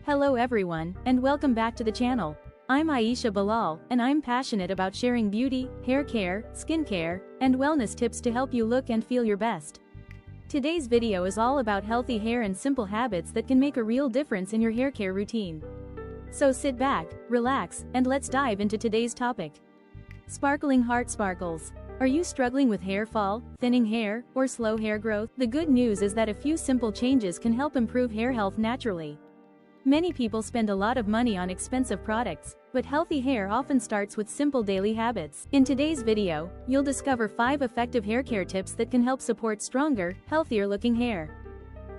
Hello everyone, and welcome back to the channel. I'm Ayesha Bilal, and I'm passionate about sharing beauty, hair care, skincare, and wellness tips to help you look and feel your best. Today's video is all about healthy hair and simple habits that can make a real difference in your hair care routine. So sit back, relax, and let's dive into today's topic. Sparkling heart sparkles. Are you struggling with hair fall, thinning hair, or slow hair growth? The good news is that a few simple changes can help improve hair health naturally. Many people spend a lot of money on expensive products, but healthy hair often starts with simple daily habits. In today's video, you'll discover 5 effective hair care tips that can help support stronger, healthier-looking hair.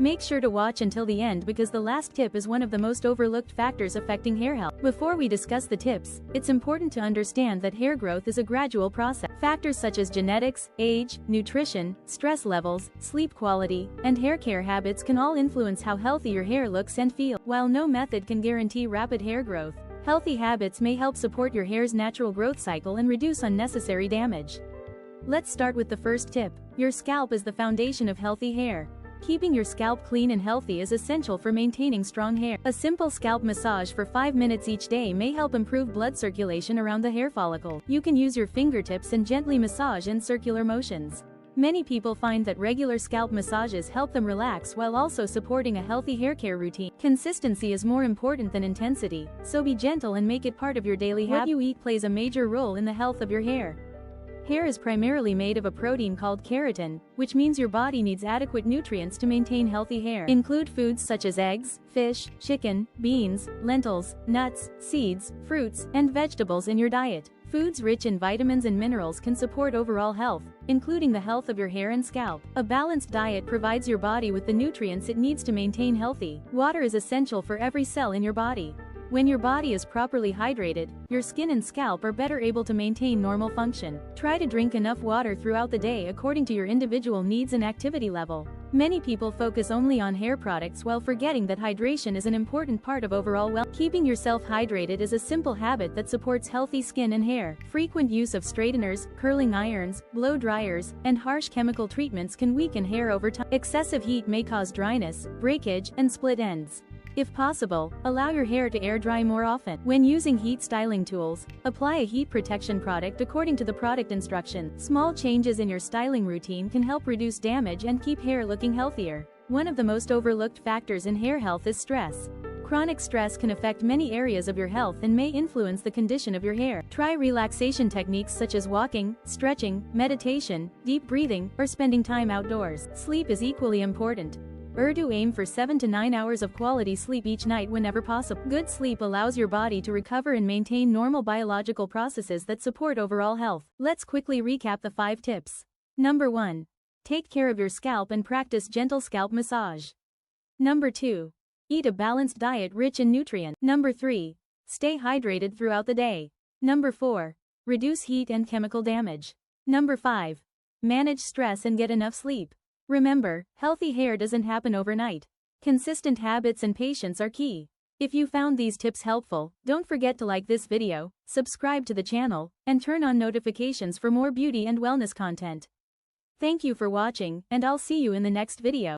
Make sure to watch until the end because the last tip is one of the most overlooked factors affecting hair health. Before we discuss the tips, it's important to understand that hair growth is a gradual process. Factors such as genetics, age, nutrition, stress levels, sleep quality, and hair care habits can all influence how healthy your hair looks and feels. While no method can guarantee rapid hair growth, healthy habits may help support your hair's natural growth cycle and reduce unnecessary damage. Let's start with the first tip. Your scalp is the foundation of healthy hair. Keeping your scalp clean and healthy is essential for maintaining strong hair. A simple scalp massage for 5 minutes each day may help improve blood circulation around the hair follicle. You can use your fingertips and gently massage in circular motions. Many people find that regular scalp massages help them relax while also supporting a healthy hair care routine. Consistency is more important than intensity, so be gentle and make it part of your daily habit. What you eat plays a major role in the health of your hair. Hair is primarily made of a protein called keratin, which means your body needs adequate nutrients to maintain healthy hair. Include foods such as eggs, fish, chicken, beans, lentils, nuts, seeds, fruits, and vegetables in your diet. Foods rich in vitamins and minerals can support overall health, including the health of your hair and scalp. A balanced diet provides your body with the nutrients it needs to maintain healthy. Water is essential for every cell in your body. When your body is properly hydrated, your skin and scalp are better able to maintain normal function. Try to drink enough water throughout the day according to your individual needs and activity level. Many people focus only on hair products while forgetting that hydration is an important part of overall well. Keeping yourself hydrated is a simple habit that supports healthy skin and hair. Frequent use of straighteners, curling irons, blow dryers, and harsh chemical treatments can weaken hair over time. Excessive heat may cause dryness, breakage, and split ends. If possible, allow your hair to air dry more often. When using heat styling tools, apply a heat protection product according to the product instructions. Small changes in your styling routine can help reduce damage and keep hair looking healthier. One of the most overlooked factors in hair health is stress. Chronic stress can affect many areas of your health and may influence the condition of your hair. Try relaxation techniques such as walking, stretching, meditation, deep breathing, or spending time outdoors. Sleep is equally important. Do aim for 7 to 9 hours of quality sleep each night whenever possible. Good sleep allows your body to recover and maintain normal biological processes that support overall health. Let's quickly recap the 5 tips. Number 1. Take care of your scalp and practice gentle scalp massage. Number 2. Eat a balanced diet rich in nutrients. Number 3. Stay hydrated throughout the day. Number 4. Reduce heat and chemical damage. Number 5. Manage stress and get enough sleep. Remember, healthy hair doesn't happen overnight. Consistent habits and patience are key. If you found these tips helpful, don't forget to like this video, subscribe to the channel, and turn on notifications for more beauty and wellness content. Thank you for watching, and I'll see you in the next video.